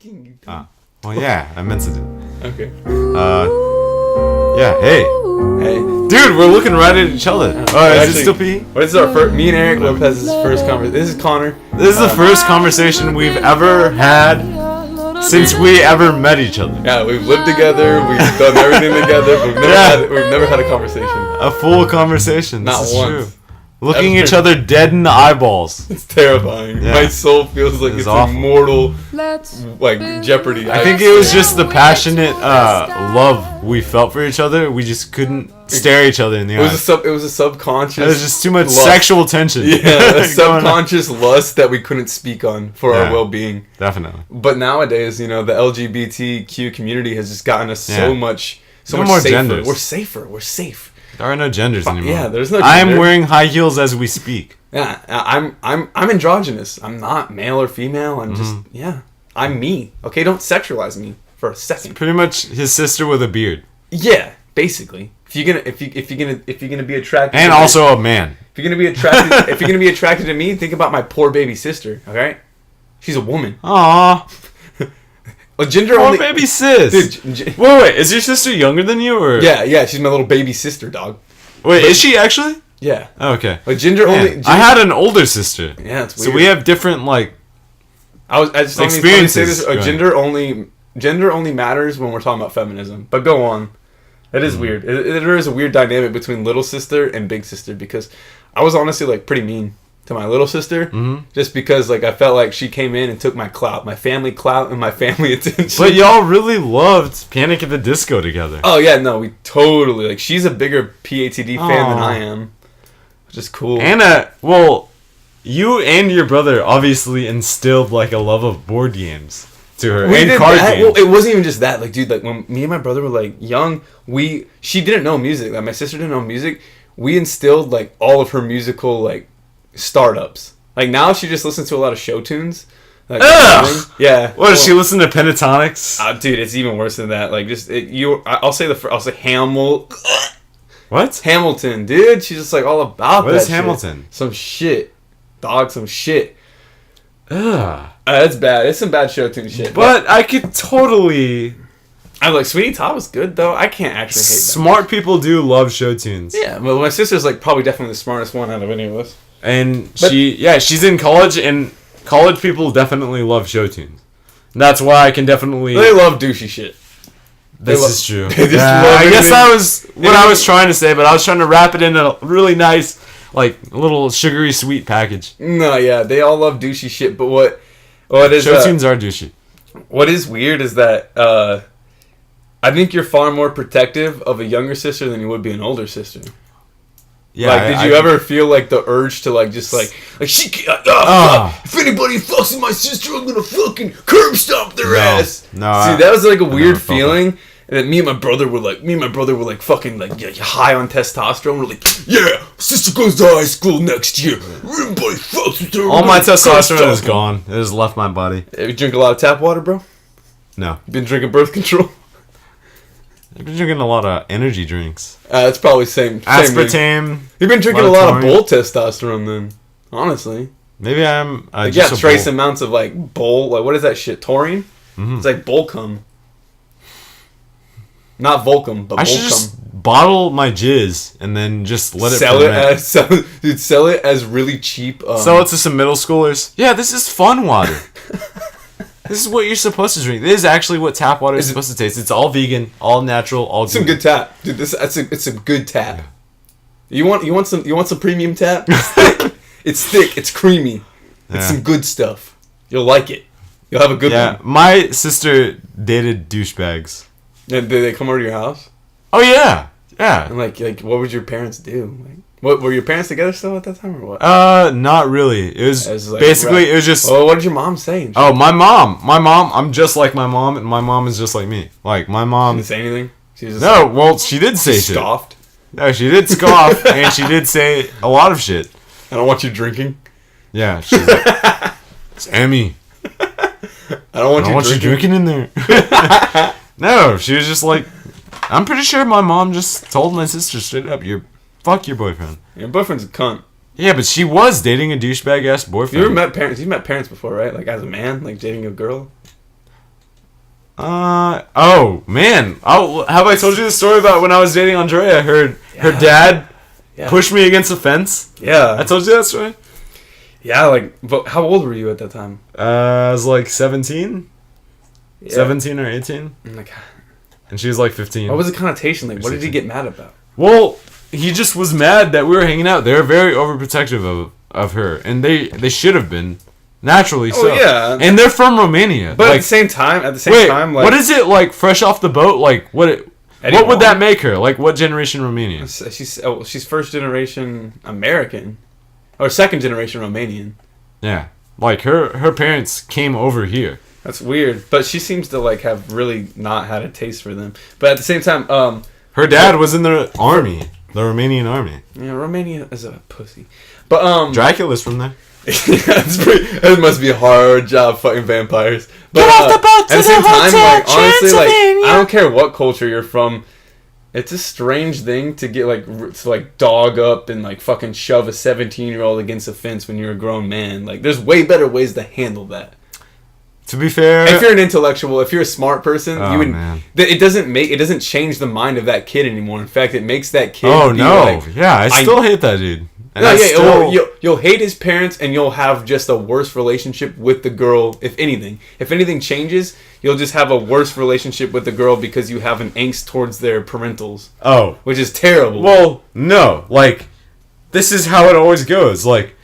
asking you. Well, yeah, I meant to do. Okay. Yeah, hey. Hey. Dude, we're looking right at each other. Is it still P? This is our first, me and Eric Lopez's first conversation. This is Connor. This is the first conversation we've ever had since we ever met each other. Yeah, we've lived together. We've done everything together. But we've never had a conversation. A full conversation. Not this is once. true. Looking each other dead in the eyeballs. It's terrifying. Yeah. My soul feels like it's awful. immortal, like jeopardy. I think it was just the passionate love we felt for each other. We just couldn't stare each other in the eyes. It was a subconscious. There was just too much lust. sexual tension. Yeah, a subconscious lust that we couldn't speak on for our well-being. Definitely. But nowadays, the LGBTQ community has just gotten us so much No more safer. genders. We're safer. We're safe. There are no genders anymore. Yeah, there's no I am gender. wearing high heels as we speak. Yeah, I'm androgynous. I'm not male or female. I'm just I'm me. Okay, don't sexualize me for a second. Pretty much his sister with a beard. Yeah, basically. If you're gonna be attracted And to also a man. if you're gonna be attracted to me, think about my poor baby sister. Okay, she's a woman. Aww. A gender Poor only. baby sis. Dude, Wait, is your sister younger than you or? yeah, she's my little baby sister, dog. Wait, is she actually? Yeah. Oh, okay. A gender only. I had an older sister. Yeah, it's weird. So we have different like. I just let me say experiences. this. Go ahead. Gender only matters when we're talking about feminism. But go on. It is weird. There is a weird dynamic between little sister and big sister because I was honestly like pretty mean to my little sister just because like I felt like she came in and took my clout, my family clout, and my family attention. But y'all really loved Panic at the Disco together. Oh yeah, no, we totally like. She's a bigger PATD fan than I am, which is cool. Anna, well, you and your brother obviously instilled like a love of board games to her We and did card that. games. Well, it wasn't even just that. Like, dude, like when me and my brother were like young, she didn't know music. Like my sister didn't know music. We instilled like all of her musical like startups. Like now she just listens to a lot of show tunes. Like, Ugh! Yeah. What does she listen to Pentatonics? Dude, it's even worse than that. Like just I'll say Hamilton, dude. She's just like all about What that is shit. Hamilton? Some shit, dog. Some shit. Ugh. That's bad. It's some bad show tune shit. But I could totally. I'm like, Sweetie Todd was good though. I can't actually hate that. Smart people do love show tunes. Yeah, well, my sister's like probably definitely the smartest one out of any of us. And she's in college, and college people definitely love show tunes. And that's why I can definitely. They love douchey shit. This is true. They just Yeah, love I it. guess that was what I was trying to say, but I was trying to wrap it in a really nice, like, little sugary sweet package. No, yeah, they all love douchey shit. But what is Show tunes are douchey. what is weird is that I think you're far more protective of a younger sister than you would be an older sister. Yeah. Like, did you ever feel like the urge to like just like she? Fuck, if anybody fucks with my sister, I'm gonna fucking curb stomp their ass. No, see, that was like a weird never felt feeling. And then me and my brother were like fucking like high on testosterone. We're like, yeah, sister goes to high school next year. Everybody fucks with her. All my testosterone is gone. It has left my body. You drink a lot of tap water, bro? No. You been drinking birth control? I've been drinking a lot of energy drinks. It's probably same. Aspartame. You've been drinking a lot of taurine. bull testosterone then. Honestly. Maybe I'm Like, just yeah, a trace bull. amounts of like bull. Like, what is that shit? Taurine? It's like bull cum. Not Volcum, but I should Volcum. just bottle my jizz and then just let it Sell it ferment. sell it as really cheap. Sell it to some middle schoolers. Yeah, this is fun water. This is what you're supposed to drink. This is actually what tap water is supposed to taste. It's all vegan, all natural, all some good tap, dude. It's a good tap. You want some premium tap? It's thick. It's thick. It's creamy. It's some good stuff. You'll like it. You'll have a good one. My sister dated douchebags. Did they come over to your house? Oh yeah, yeah. And like what would your parents do? Like, what were your parents together still at that time or what? Not really. It was Like, basically it was just. Oh, what did your mom say? Oh, my mom. I'm just like my mom, and my mom is just like me. Like my mom. Didn't say anything. She was just No, like, well, she did say shit. scoffed. No, she did scoff, and she did say a lot of shit. I don't want you drinking. Yeah, she's like, it's Emmy. I don't want you you drinking. drinking in there. No, she was just like, I'm pretty sure my mom just told my sister straight up, fuck your boyfriend. Your boyfriend's a cunt. Yeah, but she was dating a douchebag ass boyfriend. You ever met parents? You've met parents before, right? Like as a man, like dating a girl. Oh man. Have I told you the story about when I was dating Andrea? Her dad pushed me against a fence. Yeah. I told you that story. Yeah, like, but how old were you at that time? I was like 17. Yeah. 17 or 18. Like, And she was like 15. what was the connotation? Like, what did he get mad about? Well, he just was mad that we were hanging out. They were very overprotective of her, and they should have been, naturally so. Oh, yeah. And they're from Romania. But like, at the same time, like, what is it like? Fresh off the boat, like what would that make her? Like what generation Romanian? She's first generation American, or second generation Romanian. Yeah, like her parents came over here. That's weird, but she seems to like have really not had a taste for them. But at the same time, her dad was in the army, the Romanian army. Yeah, Romania is a pussy. But Dracula's from there. It must be a hard job fighting vampires. But Get off the boat to at the same the time, hotel, like honestly, like Transylvania. I don't care what culture you're from. It's a strange thing to get to dog up and like fucking shove a 17-year-old against a fence when you're a grown man. Like there's way better ways to handle that. To be fair, If you're an intellectual, if you're a smart person, Oh, you would. man. It doesn't change the mind of that kid anymore. In fact, it makes that kid. oh be no, like, yeah, I still hate that dude. And no, I yeah, still- you'll hate his parents, and you'll have just a worse relationship with the girl. If anything changes, you'll just have a worse relationship with the girl because you have an angst towards their parentals, oh, which is terrible. well, no, like this is how it always goes. Like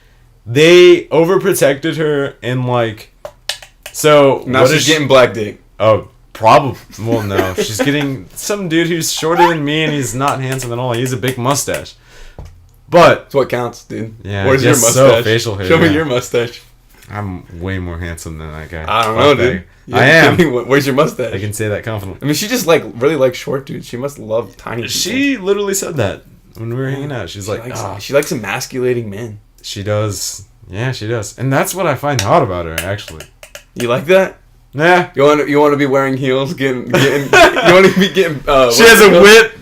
they overprotected her, and like so now what she's is she- getting black dick. Oh, probably. Well, no, she's getting some dude who's shorter than me, and he's not handsome at all. He has a big mustache. But That's what counts, dude. Yeah, Where's I your guess so, mustache? facial hair, Show me yeah. your mustache. I'm way more handsome than that guy. I don't Fuck know, that dude. guy. I am. Where's your mustache? I can say that confidently. I mean, she just really likes short dudes. She must love tiny people. She literally said that when we were hanging out. She's like, she likes emasculating men. she does. Yeah, she does. And that's what I find hot about her, actually. You like that? Nah. You want to be wearing heels, getting you want to be getting. She has a whip.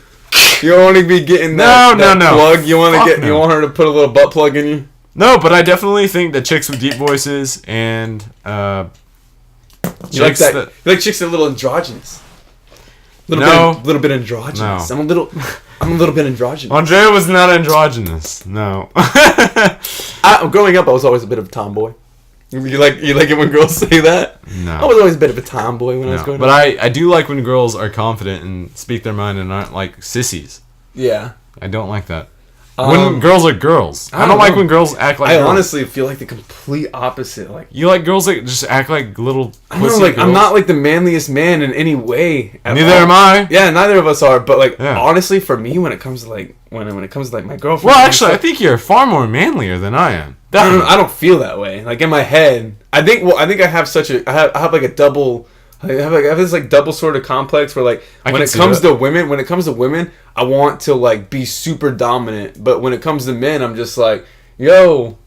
You want to be getting No, that no. plug. You want to Fuck get. no. You want her to put a little butt plug in you. No, but I definitely think that chicks with deep voices and You like that? You like chicks that are a little androgynous. Little bit androgynous. No. I'm a little bit androgynous. Andrea was not androgynous. No. Growing up, I was always a bit of a tomboy. You like it when girls say that? No. I was always a bit of a tomboy when I was No. growing But up. I do like when girls are confident and speak their mind and aren't like sissies. Yeah. I don't like that. When girls are girls. I don't don't like know. when girls act like I girls. honestly feel like the complete opposite. Like You like girls that just act like little I don't know, pussy like I'm girls? not like the manliest man in any way. at Neither all. am I. Yeah, neither of us are. But like Yeah. honestly, for me, when it comes to like when it comes to like my girlfriend. Well, and actually, I stuff, think you're far more manlier than I am. I don't feel that way. Like in my head, I think I have such a I have like a double. I have this like double sort of complex where like I when can it see comes that. to women, I want to like be super dominant. But when it comes to men, I'm just like, yo,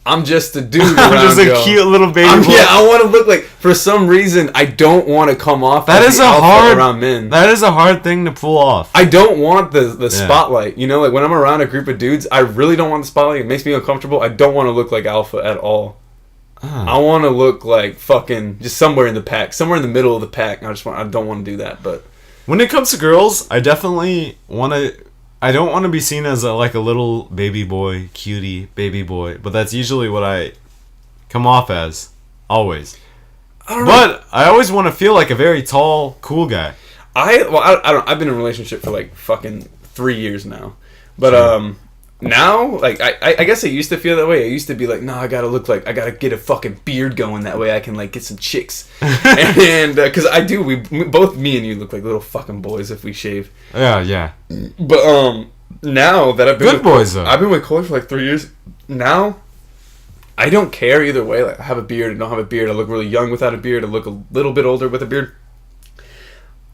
I'm just a dude. I'm around just a y'all. cute little baby boy. Yeah, I want to look like. For some reason, I don't want to come off. That as is the a alpha hard around men. That is a hard thing to pull off. I don't want the spotlight. You know, like when I'm around a group of dudes, I really don't want the spotlight. It makes me uncomfortable. I don't want to look like alpha at all. I want to look like fucking just somewhere in the pack, somewhere in the middle of the pack. I don't want to do that. But When it comes to girls, I definitely want to. I don't want to be seen as like a little baby boy, cutie baby boy, but that's usually what I come off as, always. I don't know. But I always want to feel like a very tall, cool guy. I don't. I've been in a relationship for like fucking 3 years now, but now like I guess I used to feel that way. I used to be like, no, I gotta get a fucking beard going. That way I can like get some chicks, and because I do, both me and you look like little fucking boys if we shave. Yeah. But now that I've been Good with, boys though. I've been with Corey for like 3 years now. I don't care either way. Like I have a beard, I don't have a beard. I look really young without a beard. I look a little bit older with a beard.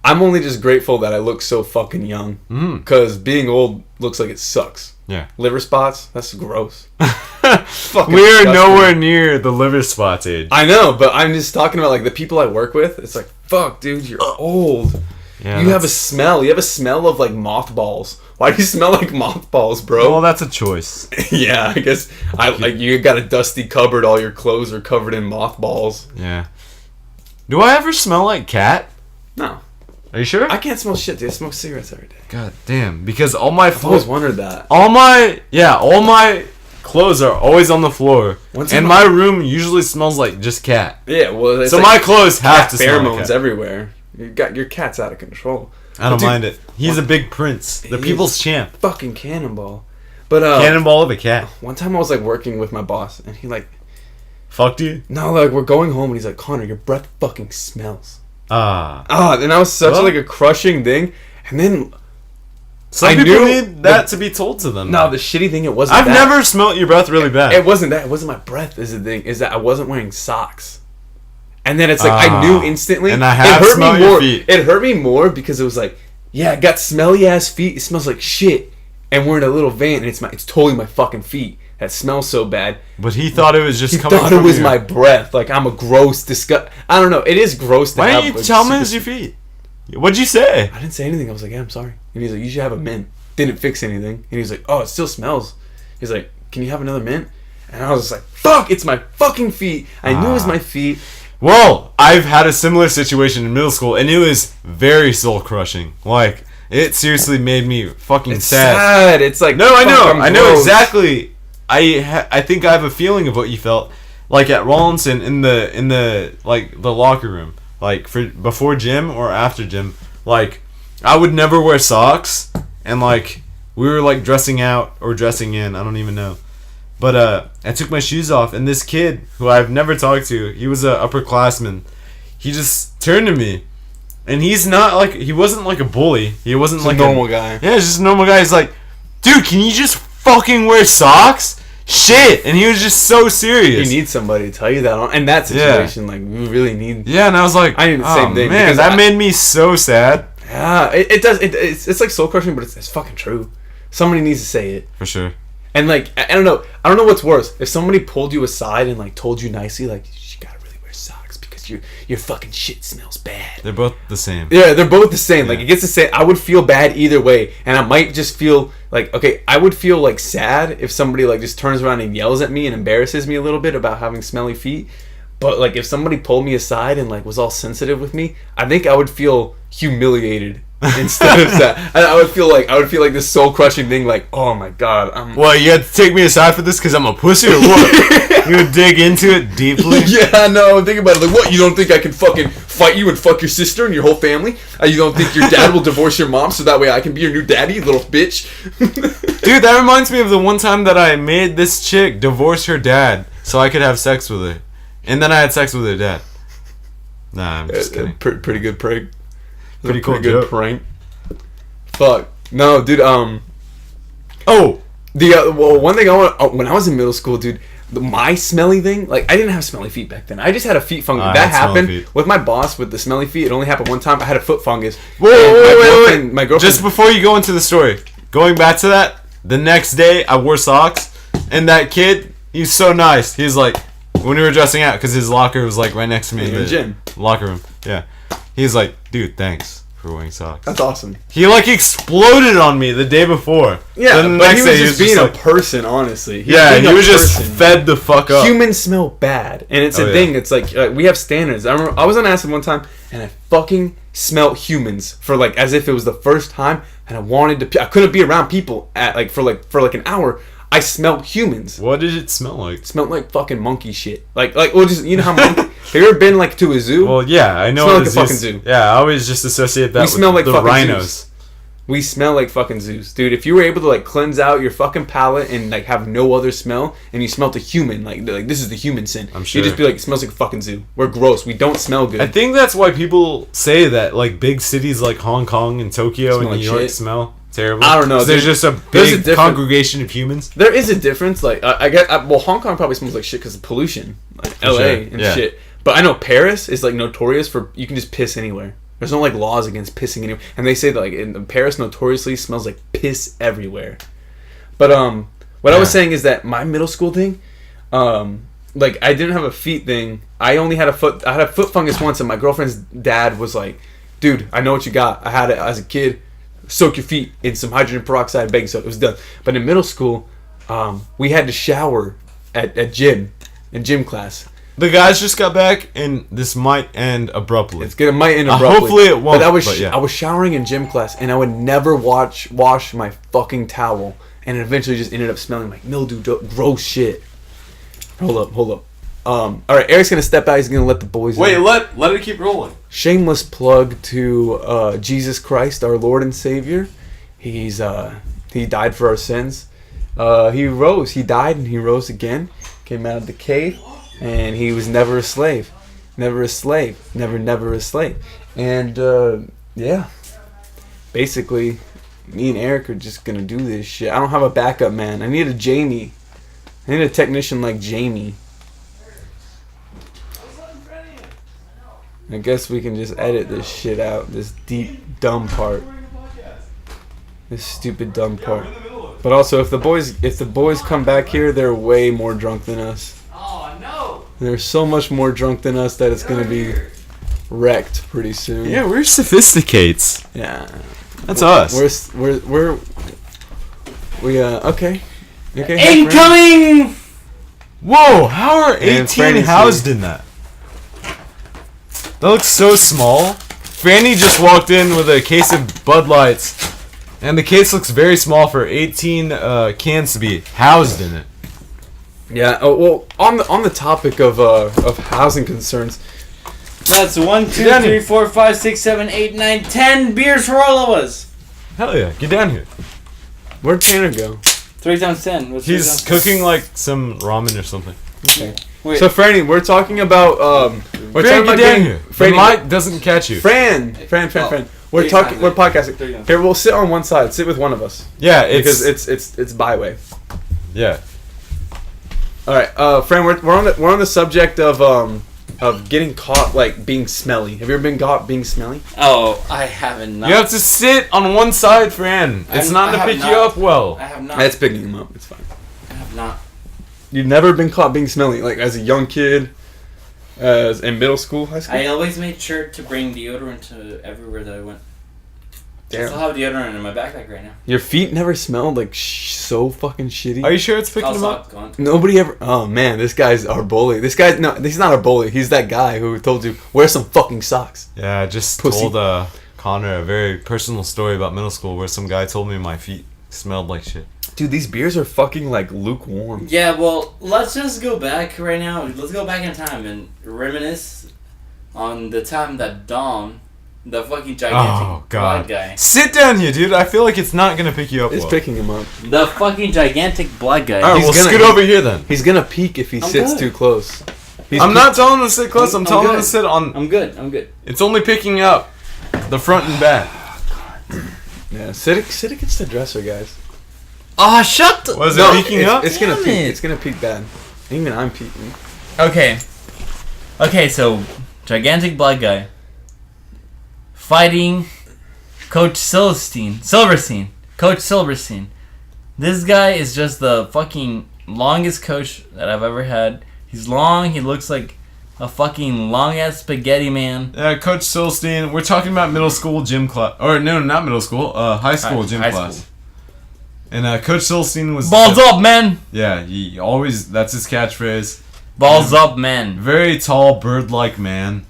I'm only just grateful that I look so fucking young. Because being old looks like it sucks. Yeah. Liver spots? That's gross. Fucking We are disgusting. nowhere near the liver spots age. I know, but I'm just talking about like the people I work with. It's like, fuck, dude, you're old. Yeah, You have a smell. You have a smell of like mothballs. Why do you smell like mothballs, bro? Well, that's a choice. Yeah, I guess you got a dusty cupboard. All your clothes are covered in mothballs. Yeah. Do I ever smell like cat? No. Are you sure? I can't smell shit, dude. I smoke cigarettes every day. God damn. Because all my I've always wondered that. all my clothes are always on the floor. Once And in my room usually smells like just cat. Yeah, well, it's So like my clothes have cat to smell like pheromones cat. everywhere. Your cat's out of control. I don't Dude, mind it. He's a big prince. The He people's is. champ. Fucking cannonball. But Cannonball of a cat. one time I was like working with my boss, and he like, Fucked you? no, like we're going home, and he's like, Connor, your breath fucking smells. Ah. And that was such Well. like a crushing thing. And then Some I people knew need that to be told to them. no, the shitty thing it wasn't. I've that. never smelt your breath really bad. It wasn't that. It wasn't my breath. Is the thing. Is that I wasn't wearing socks. And then it's like I knew instantly. And I have it hurt smelled me your more. feet. It hurt me more because it was like, yeah, I got smelly ass feet. It smells like shit. And we're in a little van, and it's totally my fucking feet that smells so bad. But he thought it was just He coming thought from it was you. my breath. Like I'm a gross, disgust. I don't know. It is gross. To Why have, didn't you like, tell me it super- was your feet? What'd you say? I didn't say anything. I was like, yeah, I'm sorry. And he's like, you should have a mint. Didn't fix anything. And he's like, oh, it still smells. He's like, can you have another mint? And I was just like, fuck, it's my fucking feet. I knew it was my feet. Well, I've had a similar situation in middle school, and it was very soul crushing. Like, it seriously made me fucking It's sad. sad. It's like, No, I fuck, know. I'm I know gross. exactly. I think I have a feeling of what you felt, like at Rawlinson in the like the locker room, like for before gym or after gym. Like, I would never wear socks, and like we were like dressing out or dressing in. I don't even know. But I took my shoes off, and this kid who I've never talked to, he was a upperclassman. He just turned to me, and he wasn't like a bully. He wasn't Just a like normal guy. Yeah, he's just a normal guy. He's like, dude, can you just fucking wear socks? Shit, and he was just so You serious. need somebody to tell you that. In that situation, like, we really need... Yeah, and I was like, I need the same thing, man, because that I- made me so sad. Yeah, it does. It's like soul crushing, but it's fucking true. Somebody needs to say it. For sure. And like, I don't know what's worse. If somebody pulled you aside and like told you nicely, like, you gotta really wear socks because your fucking shit smells bad. They're both the same. Yeah, they're both the same. Like, Yeah. it gets the same. I would feel bad either way, and I might just feel like, okay, I would feel like sad if somebody like just turns around and yells at me and embarrasses me a little bit about having smelly feet. But like, if somebody pulled me aside and like was all sensitive with me, I think I would feel humiliated instead of sad. I would feel like this soul crushing thing. Like, oh my god, I'm. What, you had to take me aside for this because I'm a pussy or what? You would dig into it deeply? Yeah, no, think about it. Like, what? You don't think I can fucking fight you and fuck your sister and your whole family? You don't think your dad will divorce your mom so that way I can be your new daddy, you little bitch? Dude, that reminds me of the one time that I made this chick divorce her dad so I could have sex with her. And then I had sex with her dad. Nah, I'm just kidding. Pretty good prank. Pretty cool good joke. prank. Fuck. No, dude. Oh! Well, one thing I want when I was in middle school, dude. My smelly thing, like, I didn't have smelly feet back then. I just had a feet fungus. I That had smelly happened feet. with my boss with the smelly feet. It only happened one time. I had a foot fungus. Whoa, And wait. My girlfriend. Just before you go into the story, going back to that, the next day I wore socks, and that kid, he's so nice. He's like, when we were dressing out, because his locker was like right next to me In the gym. locker room. Yeah. He's like, dude, thanks for wearing socks. That's awesome. He like exploded on me the day before. Yeah, Then the but next he was day just being a like, person, honestly. yeah, being he a was just person. fed the fuck up. Humans smell bad, and it's Oh, a yeah. thing. It's like we have standards. I remember I was on acid one time, and I fucking smelled humans for like as if it was the first time, and I wanted to. I couldn't be around people at like for an hour. I smelled humans. What did it smell like? It smelled like fucking monkey shit. Like well, just you know how monkey. Have you ever been like to a zoo? Well, yeah, I know. Smell what like a is fucking this- zoo. Yeah, I always just associate that We with smell like the fucking rhinos. zoos. We smell like fucking zoos, dude. If you were able to like cleanse out your fucking palate and like have no other smell, and you smelled a human, like this is the human sin. I'm sure. You just be like, it smells like a fucking zoo. We're gross. We don't smell good. I think that's why people say that like big cities like Hong Kong and Tokyo and Smell New like York shit. smell terrible. I don't know, 'Cause there's dude. just a There's a big difference. congregation of humans. There is a difference. Like I get, well, Hong Kong probably smells like shit because of pollution, like LA sure, and yeah. shit. But I know Paris is like notorious for you can just piss anywhere. There's no like laws against pissing anywhere, and they say that like in Paris notoriously smells like piss everywhere. But what I was Yeah. saying is that my middle school thing, like I didn't have a feet thing. I only had a foot. I had a foot fungus once, and my girlfriend's dad was like, "Dude, I know what you got. I had it as a kid. Soak your feet in some hydrogen peroxide and baking soda. It was done." But in middle school, we had to shower at gym, in gym class. the guys just got back, and this might end abruptly. Might end abruptly. Hopefully it won't. But yeah. I was showering in gym class, and I would never wash my fucking towel, and it eventually just ended up smelling like mildew, gross shit. Hold up. All right, Eric's gonna step out. He's gonna let the boys. Wait, in. let it keep rolling. Shameless plug to Jesus Christ, our Lord and Savior. He died for our sins. He died, and he rose again. Came out of the cave, and he was never a slave. Never a slave. Never a slave. And yeah, basically, me and Eric are just gonna do this shit. I don't have a backup man. I need a Jamie. I need a technician like Jamie. I guess we can just edit this shit out. This deep, dumb part. This stupid, dumb part. But also, if the boys come back here, they're way more drunk than us. Oh no! They're so much more drunk than us that it's gonna be wrecked pretty soon. Yeah, we're sophisticates. Yeah. That's us. We're okay. Incoming! Whoa! How are And 18 Franny's housed in that? That looks so small. Franny just walked in with a case of Bud Lights, and the case looks very small for 18 cans to be housed in it. Yeah. Oh well. On the topic of housing concerns, That's 1, 2, down 3, here. 4, 5, 6, 7, 8, 9, 10 beers for all of us. Hell yeah! Get down here. where'd Tanner go? 3 times 10. What's 3 He's times 10? cooking like some ramen or something. Okay. Wait. So Franny, we're talking about we're Fran, talking about get down getting here. The Franny, mic doesn't catch you. Fran. We're Three talking. times We're it. podcasting. 3 times. Here, we'll sit on one side. Sit with one of us Yeah, because it's byway. yeah. All right, Fran. We're on the subject of getting caught like being smelly. Have you ever been caught being smelly? Oh, I haven't. You have to sit on one side, Fran. It's I not to have pick you not. up well. I have not. That's picking him up. It's fine. I have not. You've never been caught being smelly, like as a young kid, as in middle school, high school. I always made sure to bring deodorant to everywhere that I went. I Damn. still have deodorant in my backpack right now. Your feet never smelled like so fucking shitty. Are you sure it's picking All him up? socks gone. Nobody ever. Oh man, this guy's our bully. This guy, no, he's not our bully. He's that guy who told you wear some fucking socks. Yeah, I just Pussy. told Connor a very personal story about middle school where some guy told me my feet smelled like shit. Dude, these beers are fucking like lukewarm. Yeah, well, let's just go back right now. Let's go back in time and reminisce on the time that Dom, the fucking gigantic Oh, black God. guy, Sit down here, dude. I feel like it's not gonna pick you up It's well. picking him up. the fucking gigantic black guy. All right, He's well, gonna- scoot over here then. He's gonna peek if he I'm sits good. too close. I'm not telling him to sit close. I'm I'm telling him good. to sit on. I'm good. I'm good. It's only picking up the front and back. Yeah, sit against the dresser, guys. Ah, shut the. Was No, it peeking up? It's gonna Damn peek. it. It's gonna peek bad. Even I'm peeking. Okay. Okay, so gigantic black guy fighting Coach Silverstein. Coach Silverstein. This guy is just the fucking longest coach that I've ever had. He's long. He looks like a fucking long ass spaghetti man. Coach Silstein. We're talking about middle school gym class. Or no, not middle school. High school gym high class. school. And Coach Silstein was Balls up, man. Yeah, he always. That's his catchphrase. Balls up, man. Very tall, bird-like man.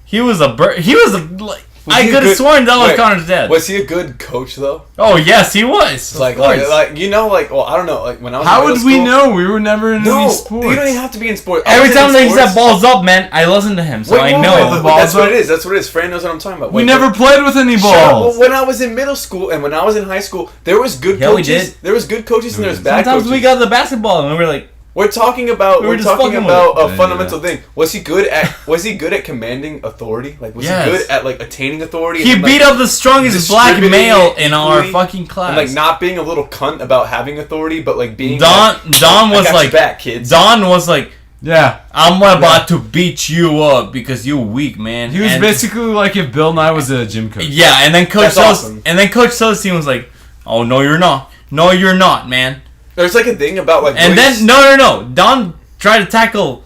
He was a bird. He was a. Like, Was I he a could have good- sworn that was wait, Connor's dad. Was he a good coach though? Oh yes, he was. Like, Of course. like you know, like well, I don't know, like when I was. How in would middle we school- know? We were never in No, any sports. you don't even have to be in sports. I Every was in time that he sports. said balls up, man, I listen to him, so I know. wait, But that's balls what up? it is. That's what it is. Fran knows what I'm talking about. We Wait, never wait. played with any Shut up. balls. Well, when I was in middle school and when I was in high school, there was good Yeah, we coaches. did. There was good coaches and there was bad Sometimes coaches. we got the basketball and we were like, We're talking about We were we're just talking fucking about with it. a Yeah, fundamental yeah. thing. Was he good at commanding authority? Like was Yes. he good at like attaining authority? he and, beat like, up the strongest black distributing male it in our equally, fucking class. and like not being a little cunt about having authority, but like being Don like, Don I was got like your back, kids. Don was like, Yeah. I'm about to beat you up because you weak, man. He was And- basically like if Bill Nye was a gym coach. Yeah, and then That's awesome. Coach Celestine was like, "Oh no, you're not. No, you're not, man." There's like a thing about like And race. then no. Don tried to tackle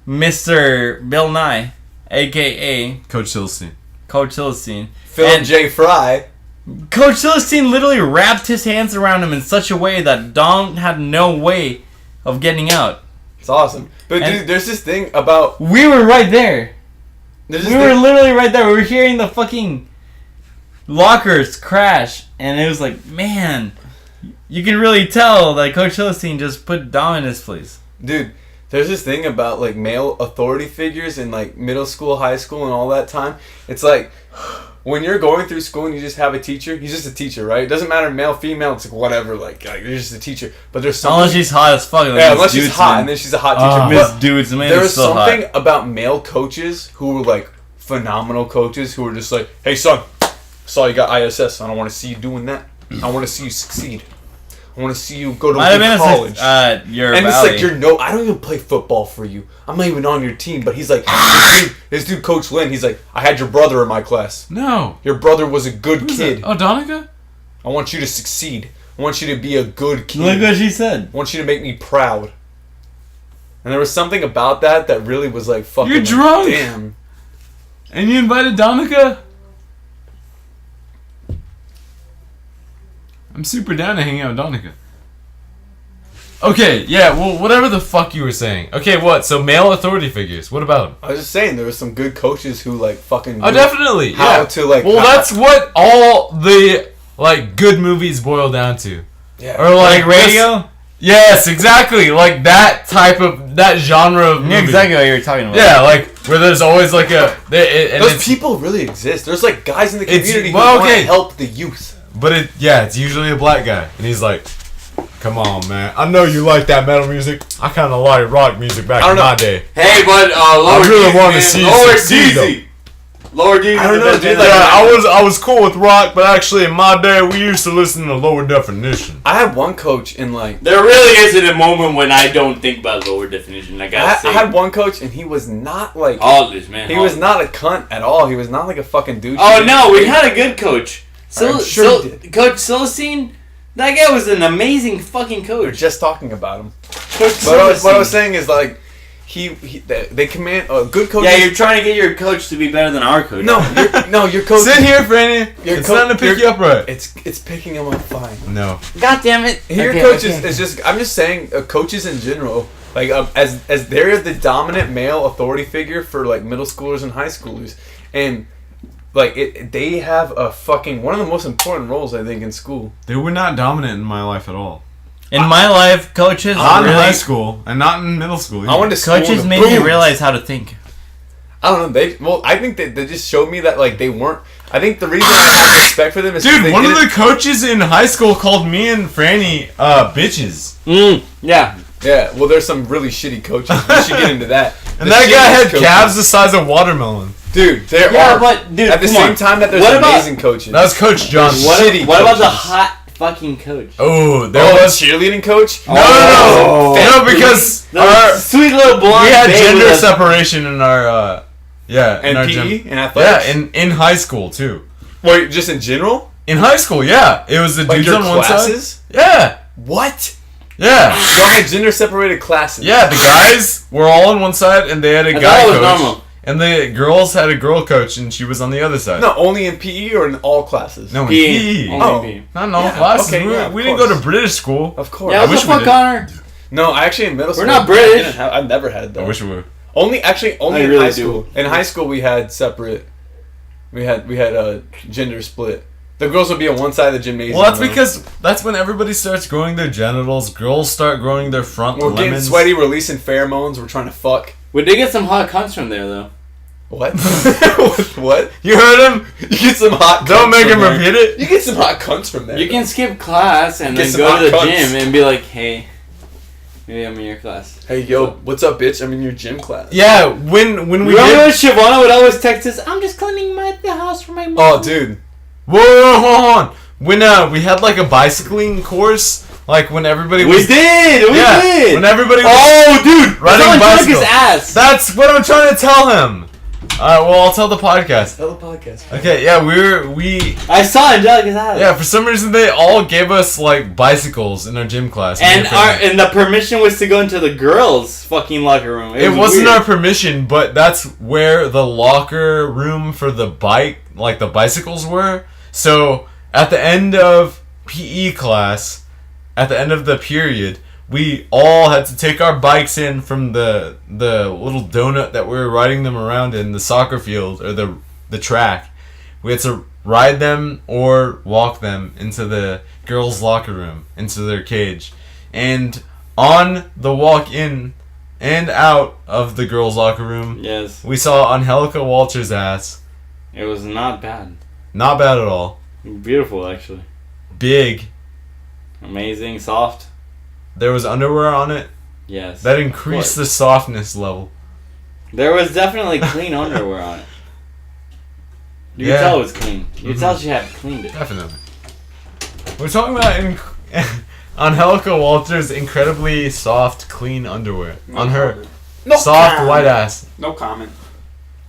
Mr. Bill Nye, aka Coach Silstein. Coach Celestine. Phil and- J. Fry. Coach Celestine literally wrapped his hands around him in such a way that Don had no way of getting out. It's awesome. But And- dude, there's this thing about We were right there. there's We this were thing, literally right there. We were hearing the fucking lockers crash, and it was like, man, you can really tell that Coach Celestine just put Dom in his place. dude. There's this thing about like male authority figures in like middle school, high school, and all that time. It's like when you're going through school and you just have a teacher. He's just a teacher, right? It doesn't matter male, female. It's like whatever. Like you're just a teacher. But there's something. Unless she's hot as fuck. Like yeah, Miss unless she's Dudes, hot, man. and then she's a hot teacher. Miss But Dudes, man, there is was so something hot. about male coaches who were like phenomenal coaches who were just like, "Hey son, saw you got ISS. I don't want to see you doing that. I want to see you succeed. I want to see you go to Might have good been college." your And it's valley. like I don't even play football for you. I'm not even on your team. But he's like, this dude, Coach Lynn. He's like, I had your brother in my class. No. Your brother was a good Who's kid. that? Oh, Donica? I want you to succeed. I want you to be a good kid. Look what she said. I want you to make me proud. And there was something about that really was like, fucking. You're like, drunk. Damn. And you invited Donica? I'm super down to hang out with Donica. Okay, yeah, well, whatever the fuck you were saying. Okay, what? So male authority figures. What about them? I was just saying, there was some good coaches who like fucking. Oh, knew definitely. How Yeah. to like. Well, how- that's what all the like good movies boil down to. Yeah. Or Like like radio? Yes, exactly. Like that type of that genre of movie. Yeah, exactly what you were talking about. Yeah, like where there's always like and Those it's, people really exist. There's like guys in the It's- community well, who want to okay. help the youth. but it's usually a black guy, and he's like, "Come on, man. I know you like that metal music. I kind of like rock music back I don't in know. my day. Hey, but Lower I really Deezy, wanna man. see you Lower succeed, Deezy. Lower Deezy. I don't know, dude, like- I was cool with rock, but actually in my day we used to listen to Lower Definition. I had one coach in like. There really isn't a moment when I don't think about Lower Definition. I gotta I say. had one coach and he was not like. All this, man. He all was this. not a cunt at all. He was not like a fucking douche. Oh, no, we had a good coach. I'm sure he did. Coach Celestine, that guy was an amazing fucking We're coach. just talking about him. Coach But what I was Celestine. saying is like, they command good coaches. Yeah, you're trying to get your coach to be better than our coach. your coach. Sit here, Franny. Your It's co- time to pick your- you up right. It's picking him up fine. No. God damn it. Your Okay, coach okay. is just. I'm just saying, coaches in general, like as they're the dominant male authority figure for like middle schoolers and high schoolers, and like they have a fucking one of the most important roles I think in school. They were not dominant in my life at all. In my life, coaches Not in really, high school, and not in middle school. I went to school. coaches in made the me boom. realize how to think. I don't know. I think they just showed me that like they weren't. I think the reason I have respect for them is 'cause Dude, they one of didn't- the coaches in high school called me and Franny bitches. Yeah. Yeah, well, there's some really shitty coaches. We should get into that. And The that guy shittiest had coaches. calves the size of watermelon. Dude, there Yeah, are. but, dude, at the come same on. time that there's What about- amazing coaches. That was Coach John. What, Shitty what about the coaches. hot fucking coach? Oh, there Oh, was. cheerleading coach. No, no, Oh. no, because The our, sweet little blonde we had babe gender with a- separation in our, in And our PE gym. and athletics. Yeah, in high school too. Wait, just in general? In high school, yeah, it was the Like dudes your on one side. classes? Yeah, What? yeah, Y'all had gender separated classes. yeah. The guys were all on one side, and they had a I guy thought it was coach, normal. and the girls had a girl coach, and she was on the other side. No, only in PE or in all classes? No, in PE. PE. Only Oh. PE. Not in all Yeah, classes. okay, we yeah, of we didn't go to course. British school. Of course. Yeah, what wish the we fuck, did. Connor? No, I actually in middle school. not I British. didn't have- I've never had that. I wish we were. Only I in really high do. school. In high school, we had separate. We had a gender split. The girls would be on one side of the gymnasium. Well, that's though. because that's when everybody starts growing their genitals. Girls start growing their front we're getting lemons. sweaty, releasing pheromones. We're trying to fuck. We did get some hot cunts from there, though. What? What? You heard him? You get some hot. Don't cunts make from him there. repeat it. You get some hot cunts from there. You can skip class and Get then some go to the hot cunts. gym and be like, hey, maybe I'm in your class. Hey, yo, what's up, bitch? I'm in your gym class. Yeah, when we Remember when did. Siobhan would always text us, I'm just cleaning the house for my mom. Oh, dude. Whoa, hold on. When we had like a bicycling course, like when everybody We was. did! We Yeah, did! when everybody was Oh, dude! riding Someone took bicycle. his ass! That's what I'm trying to tell him. Well, I'll tell the podcast. Tell the podcast. Okay, yeah, we. I saw Angelica's ass. Yeah, for some reason they all gave us like bicycles in our gym class. And the permission was to go into the girls' fucking locker room. It was wasn't weird. our permission, but that's where the locker room for the bike, like the bicycles were. So at the end of PE class, at the end of the period, we all had to take our bikes in from the little donut that we were riding them around in the soccer field or the track. We had to ride them or walk them into the girls' locker room, into their cage. And on the walk in and out of the girls' locker room, Yes. we saw Angelica Walter's ass. It was not bad. Not bad at all. Beautiful, actually. Big. Amazing, soft. There was underwear on it. Yes. That increased the softness level. There was definitely clean underwear on it. You Yeah. could tell it was clean. You could Mhm. tell she had cleaned it. Definitely. We're talking about Angelica Walter's incredibly soft, clean underwear on her soft white ass. No comment.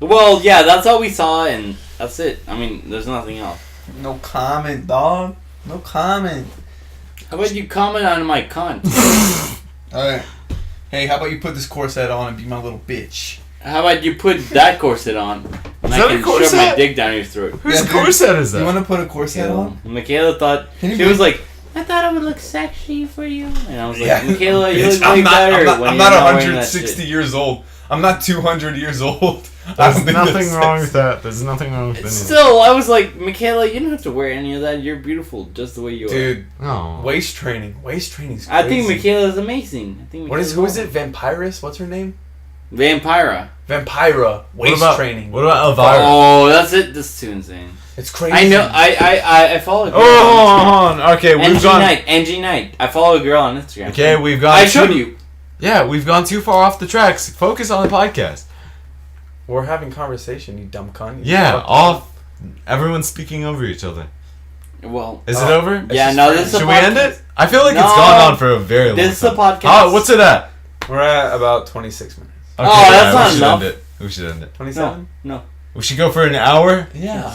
Well, yeah, that's all we saw, and that's it. I mean, there's nothing else. No comment, dog. No comment. How about you comment on my cunt? Alright. Hey, how about you put this corset on and be my little bitch? How about you put that corset on, and Is I that a can shove corset? my dick down your throat? Whose Yeah, dude. corset is that? You want to put a corset Michaela. on? Michaela thought Can you she be- was like, I thought it would look sexy for you, and I was like, Yeah. Michaela, you Bitch, look way better when I'm you're not not wearing that 160 shit. years old. I'm not 200 years old. I There's don't think nothing that's wrong sexy. with that. There's nothing wrong with any of that. Still, I was like, Michaela, you don't have to wear any of that. You're beautiful just the way you are. Dude, Oh. waist training. Waist training's I crazy. think Michaela's amazing. I think What is, Michaela's who is it? Vampirus? What's her name? Vampira. Vampira. Waist training. What about Elvira? Oh, that's it. That's too insane. It's crazy. I know. I follow a girl. Oh, hold on. Okay, on we've Instagram. gone. NG Night. I follow a girl on Instagram. Okay, we've gone. I showed you. Yeah, we've gone too far off the tracks. Focus on the podcast. We're having conversation, you dumb cunt. You Yeah, fucking- off. Everyone's speaking over each other. Well, Is it Oh. over? yeah. just No, friends. this is a Should we end podcast. it? I feel like it's No. gone on for a very long time. This is a podcast. Oh, what's it at? We're at about 26 minutes. Okay, Oh, that's we not should enough. End it. We should end it. 27? No. We should go for an hour. Yeah.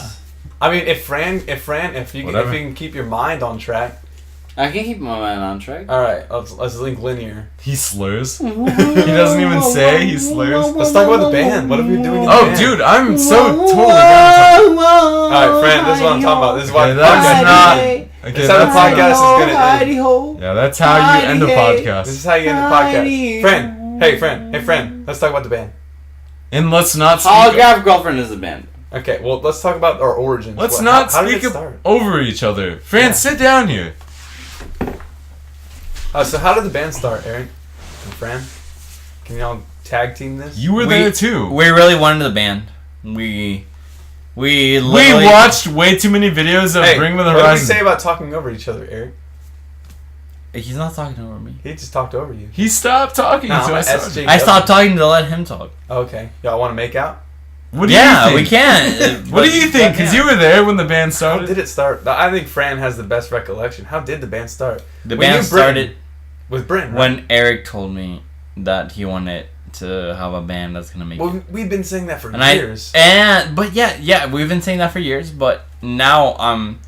I mean, if you Whatever. can keep your mind on track. I can keep my mind on track. All right, let's link linear. He slurs. He doesn't even say he slurs. Let's talk about the band. What are we doing in the Oh, band? dude, I'm so totally down to All right, friend, this is what I'm talking about. This is why Okay, the that's podcast. not. This Okay, is how the that's podcast not. is gonna end. Yeah, that's how you end a This podcast. is how you end the podcast. Friend, hey friend. Let's talk about the band. And let's not speak. Holographic Girlfriend is a band. Okay, well, let's talk about our origins. Let's What- not how did speak it start? over each other. Fran, Yeah. sit down here. So how did the band start, Aaron and Fran? Can y'all tag team this? You were We- there too. We really wanted the band. We We literally watched way too many videos of Hey, Bring Me the what did we Horizon. say about talking over each other, Eric? He's not talking over me. He just talked over you. He stopped talking, No, so I'm I a started. SJ. I stopped talking to let him talk. Okay, y'all want to make out? What do Yeah, you we think? can. What do you think? Because you were there when the band How started. did it start? I think Fran has the best recollection. How did the band start? The When band you Britain- started With Bryn, right? when Eric told me that he wanted to have a band that's gonna make it. Well, we've been saying that for And years. but yeah, we've been saying that for years. But now I'm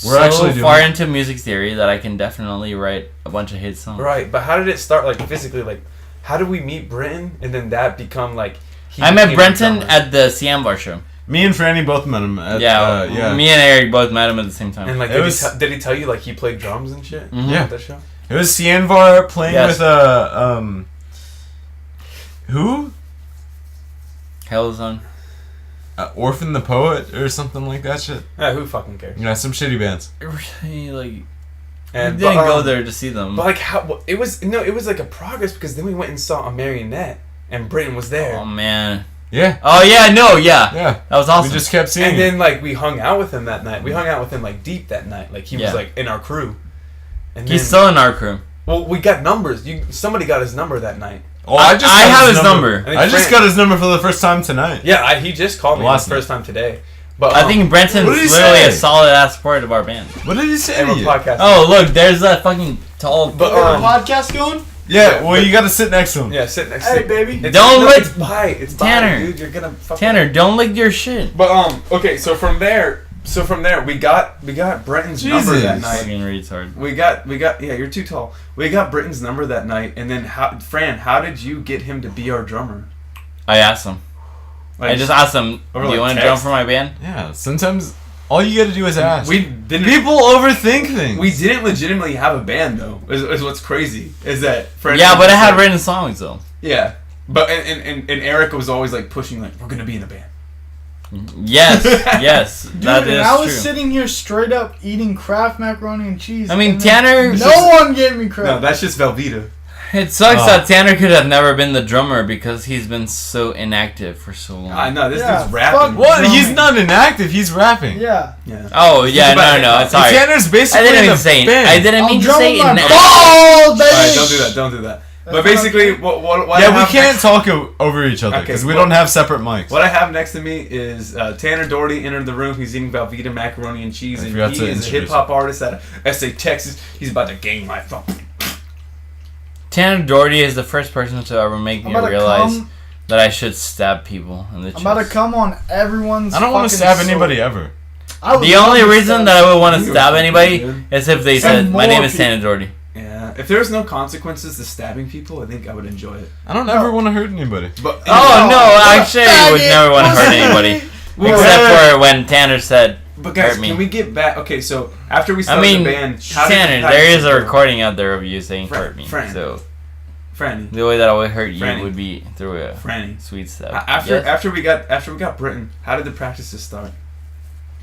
We're so actually doing far it. into music theory that I can definitely write a bunch of hit songs. Right, but how did it start, like, physically? Like, how did we meet Brenton, and then that become, like... he I met became a Brenton drummer? at the Siambar show. Me and Franny both met him. At, Yeah, yeah. me and Eric both met him at the same time. And, like, It was- did he tell you, like, he played drums and shit? Mhm. Yeah. At that show? It was Cianvar playing Yes. with who? Hellzone. Orphan the Poet or something like that shit. Yeah, who fucking cares? Yeah, some shitty bands. Really, like, And, we didn't but, go there to see them. But, like, how... It was like a progress, because then we went and saw a marionette, and Brenton was there. Oh man. Yeah. Oh yeah, no, yeah. Yeah. That was awesome. We just kept seeing And it. then, like, we hung out with him that night. We hung out with him, like, deep that night. Like, he Yeah. was, like, in our crew. And He's then, still in our crew. well, we got numbers. Somebody got his number that night. Oh, I got have his number. think I just Fran- got his number for the first time tonight. Yeah, he just called me Last the first time today. But I think Brenton's what did he literally say? a solid ass part of our band. What did he say and to we're you? podcasting. Oh look, there's that fucking tall. But, podcast going? Yeah, well, you gotta sit next to him. yeah, sit next Hey, to baby. It's, Don't no, lick- it's by. It's by, Tanner. dude. You're gonna fucking... Tanner, don't lick your shit. But okay, so from there we got Brenton's number that Jesus. night. Fucking retard. We got yeah, you're too tall. We got Brenton's number that night, and then Fran, how did you get him to be our drummer? I asked him. Like, I just asked him, over, "Do you like, want to drum text? for my band?" Yeah, sometimes All you gotta do is ask. We didn't. People overthink things. We didn't legitimately have a band though. Is what's crazy is that. Yeah, but it had written songs though. Yeah, but and Erica was always like pushing like we're gonna be in a band. Yes, yes, Dude, that and is I was true. sitting here straight up eating Kraft macaroni and cheese. I mean, and then Tanner. No one gave me credit. No, that's just Velveeta. It sucks Oh. that Tanner could have never been the drummer because he's been so inactive for so long. I know this Yeah, dude's rapping. fuck What? drumming. He's not inactive. He's rapping. Yeah. Yeah. Oh yeah, about no, hip-hop. sorry. Tanner's I basically didn't in mean a to say. band. I didn't mean to I'll say. drum with my inactive. balls, baby. All right, don't do that. Don't do that. But That's basically, okay. what I Yeah, we have can't next- talk over each other Okay, because we well- don't have separate mics. What I have next to me is Tanner Doherty entered the room. He's eating Velveeta macaroni and cheese, I and forgot he to is a introduce hip hop artist out of SA, Texas. He's about to gang my phone. Tanner Doherty is the first person to ever make I'm me about to realize come. that I should stab people in the chest. I'm about to come on everyone's. I don't want to fucking stab soul. anybody ever. I would The love only to reason stab that I would want to You stab were anybody good. is if they Some said, "My more name is people. Tanner Doherty." Yeah, if there's no consequences to stabbing people, I think I would enjoy it. I don't ever want to hurt anybody. But Oh no, what a actually, I would faggot. never want to hurt Pussy. anybody. Well, Except for when Tanner said, But guys, hurt me. can we get back? Okay, so after we I started mean, the band, how did Tanner, the there is a practices go? recording out there of you saying Fran- hurt me. Fran. So Franny, the way that I would hurt you Franny. would be through a Franny. sweet step. After Yes? after we got Britain, how did the practices start?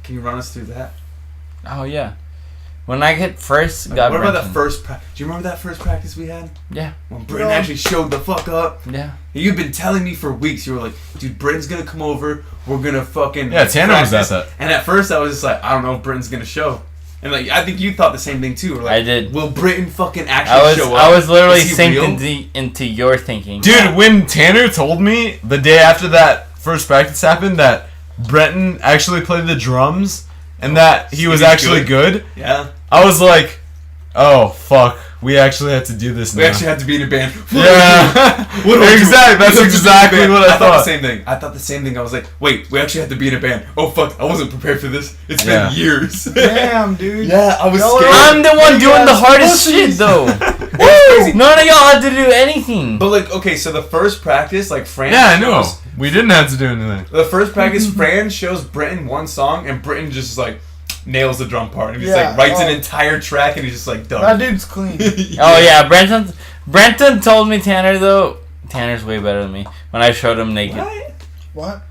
Can you run us through that? Oh yeah. When I first Like, got what about Brenton. the first practice? Do you remember that first practice we had? Yeah. When Britain Yeah. actually showed the fuck up. Yeah. You've been telling me for weeks. You were like, dude, Britain's gonna come over. We're gonna fucking Yeah, Tanner was practice." at that. And at first I was just like, I don't know if Britain's gonna show. And like, I think you thought the same thing too. We're like, I did. Will Britain fucking actually show up? I was literally Is he synced real? into your thinking. Dude, when Tanner told me the day after that first practice happened that Brenton actually played the drums and that he was He was actually good, Yeah. I was like, oh, fuck. We actually have to do this We now. actually had to be in a band. Yeah. What do I do? Exactly. That's We have to be in a exactly band. what I thought the thought. same thing. I thought the same thing. I was like, wait, we actually had to be in a band. Oh fuck, I wasn't prepared for this. It's Yeah. been years. Damn, dude. Yeah, I was Y'all are- scared. I'm the one Big doing the ass hardest pussies. shit though. crazy. None of y'all had to do anything. But like, okay, so the first practice, like Fran Yeah, I know. shows- We didn't have to do anything. The first practice, Fran shows Britton one song, and Britton just like nails the drum part, and just Yeah, like writes an oh. entire track, and he's just like That done. dude's clean. Oh yeah, Brenton told me Tanner though. Tanner's way better than me. When I showed him naked. What? What?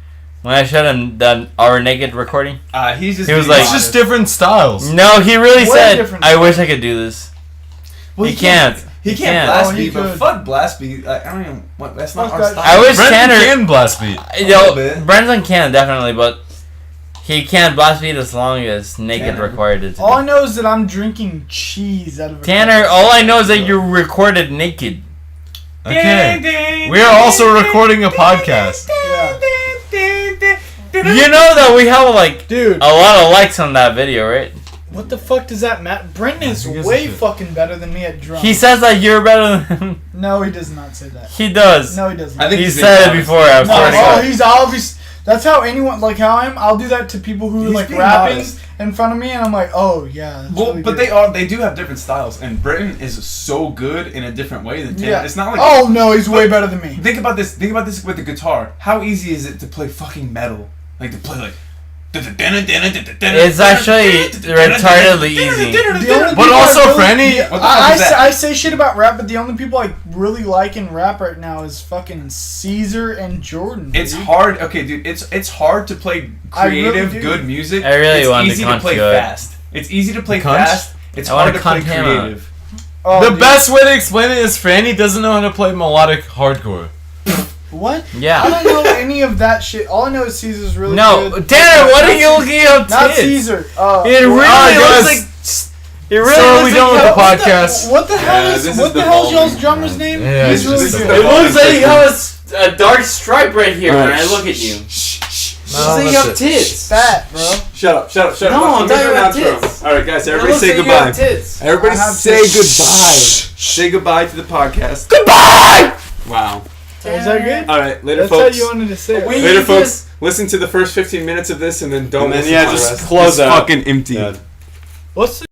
When I showed him our naked recording. He's just. He was being like- It's just honest. different styles. No, he really Way said, different "I wish I could do this." Well, he can't. He He can't can't. blast Oh, he beat, but could. fuck blast beat. Like, I don't even. What, that's not Fuck our that style. I wish Brenton Tanner. can blast beat. little bit. Brenton can definitely, but he can't blast beat as long as naked Tanner. required it to All I be. know is that I'm drinking cheese out of a Tanner, cup. all I know is that you recorded naked. Okay. We are also recording a podcast. Yeah. You know that we have like Dude, a lot of likes on that video, right? what the fuck does that matter? Brenton is Who gives way a shit? fucking better than me at drums. He says that you're better than him. No, he does not say that. He does. No, he doesn't. I think He he's said it being before. I honest. was No, trying to oh, go. he's obvious. That's how anyone, like how I'll do that to people who are He's like being rapping honest. in front of me, and I'm like, oh yeah. That's Well, really but good. they do have different styles, and Britton is so good in a different way than Tanner. Yeah. It's not like. Oh no, he's way better than me. Think about this. Think about this with the guitar. How easy is it to play fucking metal? Like to play like. It's actually retardedly easy. The only But people also, I really, Franny- yeah, What the fuck is that? I say shit about rap, but the only people I really like in rap right now is fucking Caesar and Jordan. It's dude. hard. Okay, dude. It's hard to play I really creative, do. good music. I really it's wanted to easy cunt to play you out. fast. It's easy to play Cunt? fast. It's I wanna hard to play cunt him out. creative. Oh, The dude. best way to explain it is Franny doesn't know how to play melodic hardcore. What? Yeah. I don't know any of that shit. All I know is Caesar's really No, good. Tanner, what are you looking up Not tits? Caesar. It really guys. looks like. It really So are looks we like done with how- the podcast? What the hell Yeah, is this what is the hell's devolving. y'all's drummer's name? Yeah, He's it's really just good. It looks like you have a dark stripe right here when I look at you. It looks like you have tits. Fat, bro. Shut up! Shut up! Shut No, up! I'm talking about tits. All right, guys. It Everybody looks say like you goodbye. have tits. Everybody I have say tits. goodbye. Say goodbye to the podcast. Goodbye! Wow. Is that good? All right, later, That's folks. how you wanted to say it. We- Later, just- folks. Listen to the first 15 minutes of this, and then don't. And then, listen yeah, to the just rest. close It's out. fucking empty. Yeah. What's the